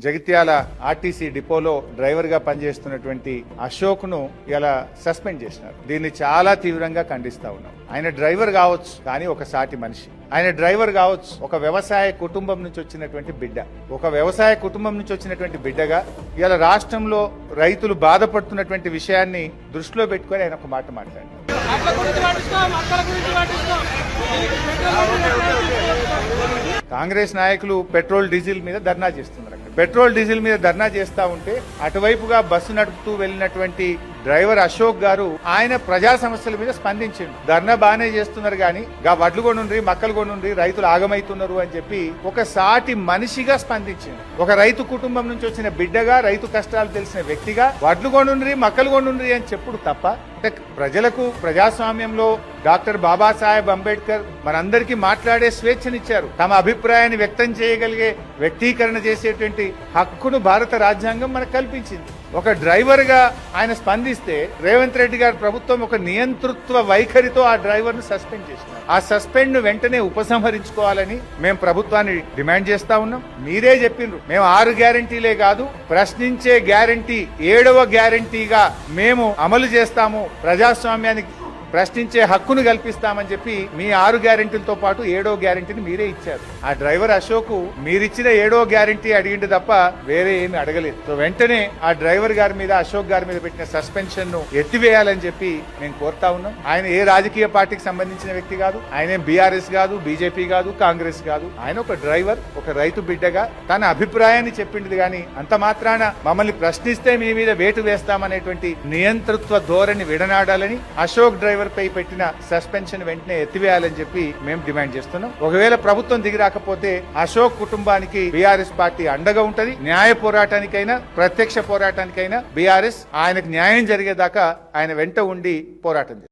Jagtial RTC డిపోలో driver గా పనిచేస్తున్నటువంటి అశోక్ ను ఇలా సస్పెండ్ చేసినారు. దీన్ని చాలా తీవ్రంగా ఖండిస్తా ఉన్నాం. ఆయన డ్రైవర్ కావచ్చు, కానీ ఒక సాటి మనిషి. ఆయన డ్రైవర్ కావచ్చు, ఒక వ్యవసాయ కుటుంబం నుంచి వచ్చినటువంటి బిడ్డ. ఒక వ్యవసాయ కుటుంబం నుంచి వచ్చినటువంటి బిడ్డగా ఇలా రాష్ట్రంలో రైతులు బాధపడుతున్నటువంటి విషయాన్ని దృష్టిలో పెట్టుకొని ఆయన ఒక మాట మాట్లాడారు. కాంగ్రెస్ నాయకులు పెట్రోల్ డీజిల్ మీద ధర్నా చేస్తున్నారు. పెట్రోల్ డీజిల్ మీద ధర్నా చేస్తా ఉంటే అటువైపుగా బస్సు నడుపుతూ వెళ్లినటువంటి డ్రైవర్ అశోక్ గారు ఆయన ప్రజా సమస్యల మీద స్పందించిండు. ధర్నా బాగానే చేస్తున్నారు కానీ వడ్లు కొనుండ్రి, మక్కలు కొనుండ్రి, రైతులు ఆగమైతున్నారు అని చెప్పి ఒక సాటి మనిషిగా స్పందించిండు. ఒక రైతు కుటుంబం నుంచి వచ్చిన బిడ్డగా, రైతు కష్టాలు తెలిసిన వ్యక్తిగా వడ్లు కొనుండ్రి, మక్కలు కొనుండ్రి అని చెప్పుడు తప్ప ప్రజలకు ప్రజాస్వామ్యంలో డాక్టర్ బాబాసాహెబ్ అంబేద్కర్ మనందరికీ మాట్లాడే స్వేచ్ఛనిచ్చారు. తమ అభిప్రాయాన్ని వ్యక్తం చేయగలిగే, వ్యక్తీకరణ చేసేటువంటి హక్కును భారత రాజ్యాంగం మనకు కల్పించింది. ఒక డ్రైవర్ గా ఆయన స్పందిస్తే రేవంత్ రెడ్డి గారి ప్రభుత్వం ఒక నియంతృత్వ వైఖరితో ఆ డ్రైవర్ ను సస్పెండ్ చేసినారు. ఆ సస్పెండ్ ను వెంటనే ఉపసంహరించుకోవాలని మేము ప్రభుత్వాన్ని డిమాండ్ చేస్తా ఉన్నాం. మీరే చెప్పిండ్రు, మేము 6 గ్యారంటీలే కాదు, ప్రశ్నించే గ్యారంటీ 7వ గ్యారంటీగా మేము అమలు చేస్తాము, ప్రజాస్వామ్యానికి ప్రశ్నించే హక్కును కల్పిస్తామని చెప్పి మీ 6 గ్యారెంటీలతో పాటు 7వ గ్యారెంటీని మీరే ఇచ్చారు. ఆ డ్రైవర్ అశోక్ మీరిచ్చిన 7వ గ్యారెంటీ అడిగిండు తప్ప వేరే ఏమి అడగలేదు. సో వెంటనే ఆ డ్రైవర్ గారి మీద, అశోక్ గారి మీద పెట్టిన సస్పెన్షన్ ను ఎత్తివేయాలని చెప్పి మేము కోరుతా ఉన్నాం. ఆయన ఏ రాజకీయ పార్టీకి సంబంధించిన వ్యక్తి కాదు. ఆయన బీఆర్ఎస్ కాదు, బీజేపీ కాదు, కాంగ్రెస్ కాదు. ఆయన ఒక డ్రైవర్, ఒక రైతు బిడ్డగా తన అభిప్రాయాన్ని చెప్పింది కానీ అంత మాత్రాన మమ్మల్ని ప్రశ్నిస్తే మీ మీద వేటు వేస్తామనేటువంటి నియంతృత్వ ధోరణి విడనాడాలని, అశోక్ డ్రైవర్ పై పెట్టిన సస్పెన్షన్ వెంటనే ఎత్తివేయాలని చెప్పి మేము డిమాండ్ చేస్తున్నాం. ఒకవేళ ప్రభుత్వం దిగి రాకపోతే అశోక్ కుటుంబానికి బీఆర్ఎస్ పార్టీ అండగా ఉంటది. న్యాయ పోరాటానికైనా, ప్రత్యక్ష పోరాటానికైనా బీఆర్ఎస్ ఆయనకు న్యాయం జరిగేదాకా ఆయన వెంట ఉండి పోరాటం